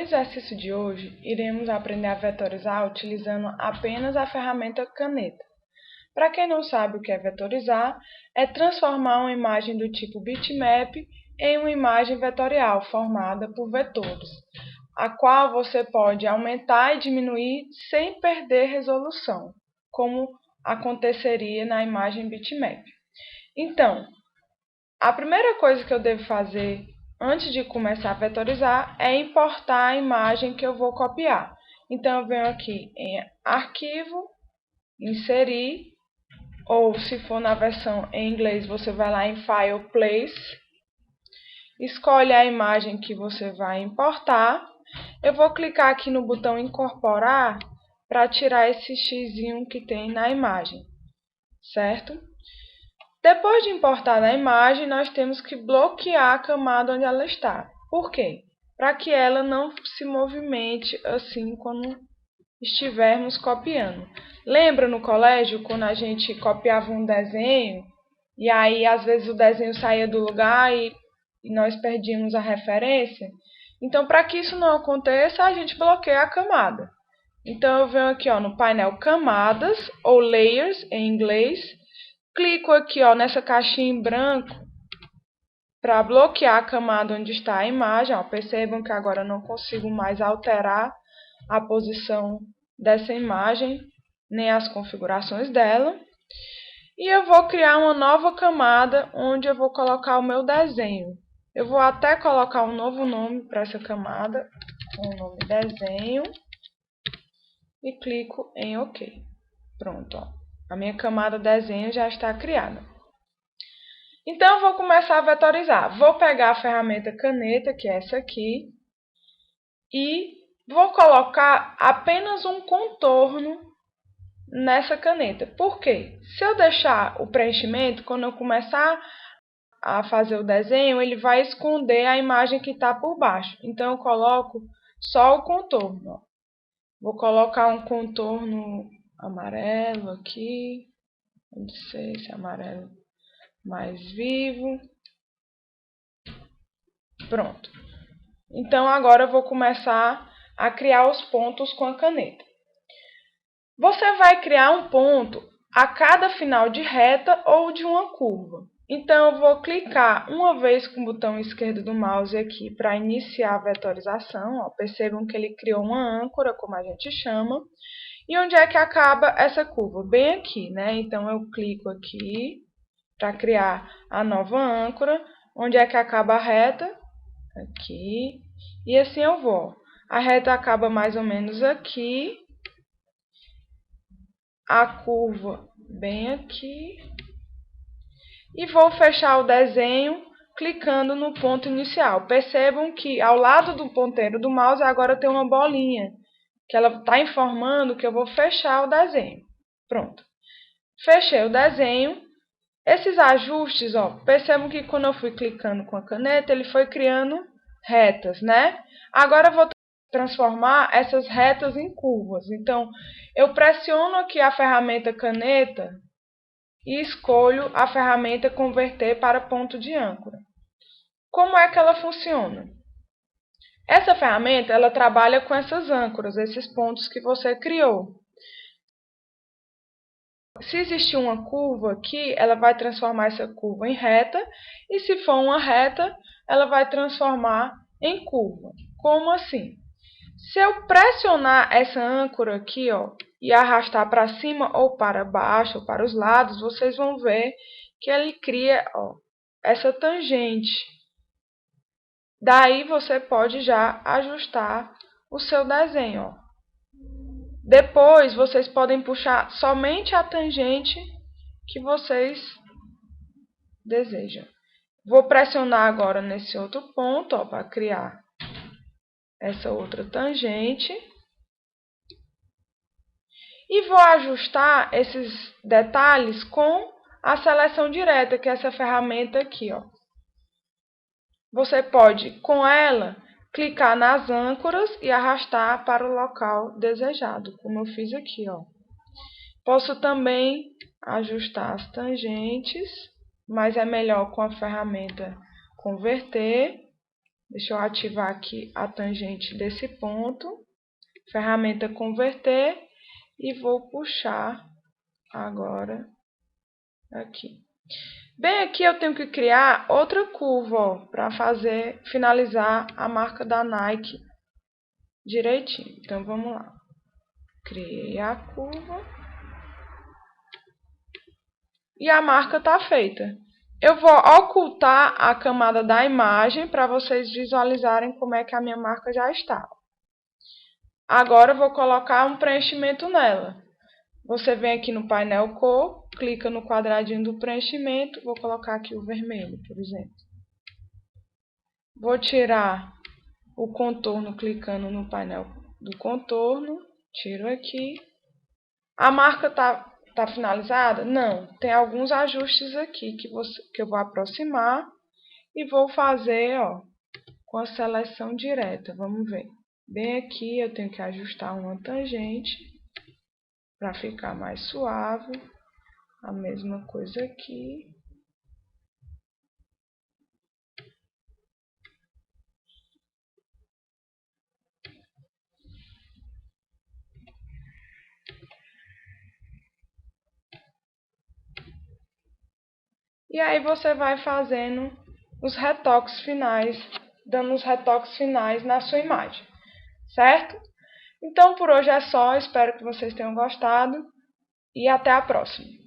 exercício de hoje, iremos aprender a vetorizar utilizando apenas a ferramenta caneta. Para quem não sabe o que é vetorizar, é transformar uma imagem do tipo bitmap em uma imagem vetorial formada por vetores, a qual você pode aumentar e diminuir sem perder resolução, como aconteceria na imagem bitmap. Então, a primeira coisa que eu devo fazer antes de começar a vetorizar é importar a imagem que eu vou copiar. Então, eu venho aqui em Arquivo, Inserir, ou se for na versão em inglês, você vai lá em File, Place, escolhe a imagem que você vai importar. Eu vou clicar aqui no botão Incorporar para tirar esse xizinho que tem na imagem, certo? Depois de importar a imagem, nós temos que bloquear a camada onde ela está. Por quê? Para que ela não se movimente assim quando estivermos copiando. Lembra no colégio quando a gente copiava um desenho e aí às vezes o desenho saía do lugar e nós perdíamos a referência? Então, para que isso não aconteça, a gente bloqueia a camada. Então, eu venho aqui no painel Camadas, ou Layers em inglês. Clico aqui nessa caixinha em branco para bloquear a camada onde está a imagem. Percebam que agora eu não consigo mais alterar a posição dessa imagem, nem as configurações dela. E eu vou criar uma nova camada onde eu vou colocar o meu desenho. Eu vou até colocar um novo nome para essa camada, com o nome desenho, e clico em OK. Pronto, a minha camada desenho já está criada. Então, eu vou começar a vetorizar. Vou pegar a ferramenta caneta, que é essa aqui, e vou colocar apenas um contorno nessa caneta. Por quê? Se eu deixar o preenchimento, quando eu começar a fazer o desenho, ele vai esconder a imagem que está por baixo. Então, eu coloco só o contorno. Vou colocar um contorno amarelo aqui. Não sei se é amarelo mais vivo. Pronto. Então, agora eu vou começar a criar os pontos com a caneta. Você vai criar um ponto a cada final de reta ou de uma curva. Então, eu vou clicar uma vez com o botão esquerdo do mouse aqui para iniciar a vetorização. Percebam que ele criou uma âncora, como a gente chama. E onde é que acaba essa curva? Bem aqui, né? Então, eu clico aqui para criar a nova âncora. Onde é que acaba a reta? Aqui. E assim eu vou. A reta acaba mais ou menos aqui. A curva bem aqui. E vou fechar o desenho clicando no ponto inicial. Percebam que ao lado do ponteiro do mouse agora tem uma bolinha, que ela está informando que eu vou fechar o desenho. Pronto. Fechei o desenho. Esses ajustes, percebam que quando eu fui clicando com a caneta, ele foi criando retas, né? Agora eu vou transformar essas retas em curvas. Então, eu pressiono aqui a ferramenta caneta e escolho a ferramenta converter para ponto de âncora. Como é que ela funciona? Essa ferramenta, ela trabalha com essas âncoras, esses pontos que você criou. Se existir uma curva aqui, ela vai transformar essa curva em reta, e se for uma reta, ela vai transformar em curva. Como assim? Se eu pressionar essa âncora aqui, e arrastar para cima ou para baixo, ou para os lados, vocês vão ver que ele cria, essa tangente. Daí você pode já ajustar o seu desenho, Depois, vocês podem puxar somente a tangente que vocês desejam. Vou pressionar agora nesse outro ponto, para criar essa outra tangente. E vou ajustar esses detalhes com a seleção direta, que é essa ferramenta aqui, Você pode, com ela, clicar nas âncoras e arrastar para o local desejado, como eu fiz aqui, Posso também ajustar as tangentes, mas é melhor com a ferramenta converter. Deixa eu ativar aqui a tangente desse ponto, ferramenta converter, e vou puxar agora aqui. Bem aqui eu tenho que criar outra curva, para finalizar a marca da Nike direitinho. Então vamos lá. Criei a curva. E a marca está feita. Eu vou ocultar a camada da imagem para vocês visualizarem como é que a minha marca já está. Agora eu vou colocar um preenchimento nela. Você vem aqui no painel cor, clica no quadradinho do preenchimento, vou colocar aqui o vermelho, por exemplo. Vou tirar o contorno clicando no painel do contorno, tiro aqui. A marca tá finalizada? Não, tem alguns ajustes aqui que eu vou aproximar e vou fazer, ó, com a seleção direta. Vamos ver. Bem aqui eu tenho que ajustar uma tangente para ficar mais suave. A mesma coisa aqui. E aí você vai fazendo os retoques finais, dando os retoques finais na sua imagem, certo? Então por hoje é só, espero que vocês tenham gostado e até a próxima.